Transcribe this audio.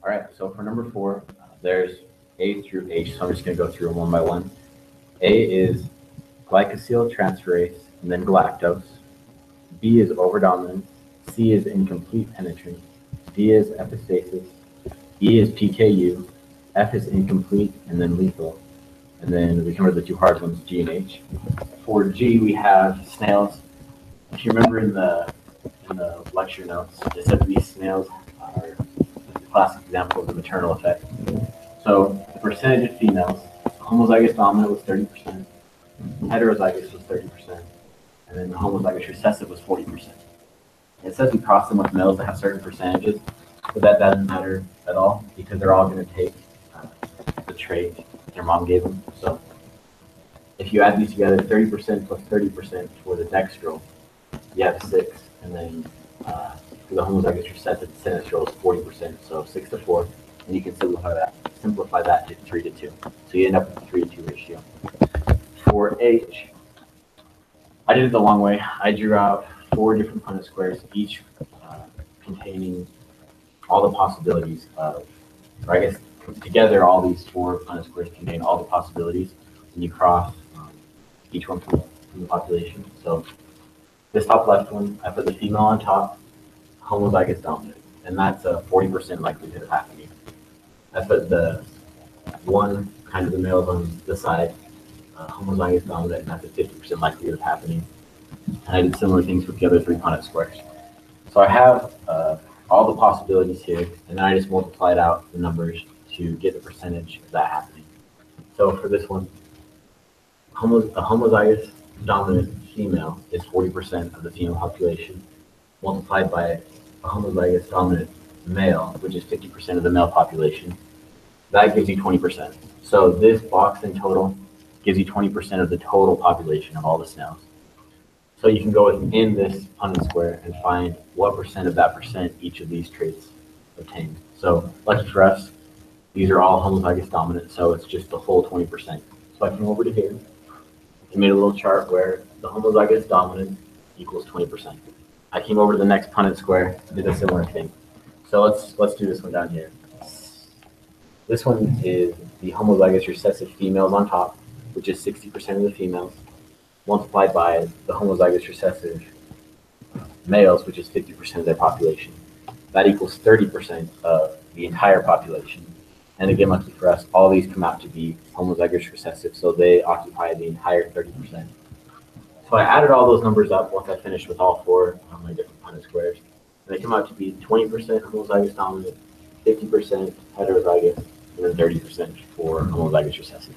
All right, so for number four, there's A through H, so I'm just going to go through them one by one. A is glycosyltransferase and then galactose. B is overdominant. C is incomplete penetrant. D is epistasis. E is PKU. F is incomplete and then lethal. And then we covered the two hard ones, G and H. For G, we have snails. If you remember in the lecture notes, it said these snails are a classic example of the maternal effect. So the percentage of females, homozygous dominant was 30%, heterozygous was 30%, and then the homozygous recessive was 40%. It says we cross them with males that have certain percentages, but that doesn't matter at all because they're all going to take the trait their mom gave them. So if you add these together, 30% plus 30% for the dextrol, you have 6, and then for the homozygous recessive, the sinistrol is 40%, so 6 to 4, and you can simplify that to 3 to 2. So you end up with a 3 to 2 ratio. For H, I did it the long way. I drew out 4 different Punnett squares, each containing all the possibilities of, or I guess together all these 4 Punnett squares contain all the possibilities when you cross each one from the population. So this top left one, I put the female on top, homozygous dominant, and that's a 40% likelihood of happening. I put the one kind of the males on the side, homozygous dominant, and that's a 50% likelihood of happening. And I did similar things with the other 3 Punnett squares. So I have all the possibilities here, and then I just multiplied out the numbers to get the percentage of that happening. So for this one, a homozygous dominant female is 40% of the female population, multiplied by a homozygous dominant male, which is 50% of the male population. That gives you 20%. So this box in total gives you 20% of the total population of all the snails. So you can go within this Punnett square and find what percent of that percent each of these traits obtain. So lucky for us, these are all homozygous dominant, so it's just the whole 20%. So I came over to here and made a little chart where the homozygous dominant equals 20%. I came over to the next Punnett square and did a similar thing. So let's do this one down here. This one is the homozygous recessive females on top, which is 60% of the females, multiplied by the homozygous recessive males, which is 50% of their population. That equals 30% of the entire population. And again, lucky for us, all these come out to be homozygous recessive, so they occupy the entire 30%. So I added all those numbers up once I finished with all 4 of my different Punnett squares. And they come out to be 20% homozygous dominant, 50% heterozygous, and then 30% for homozygous recessive.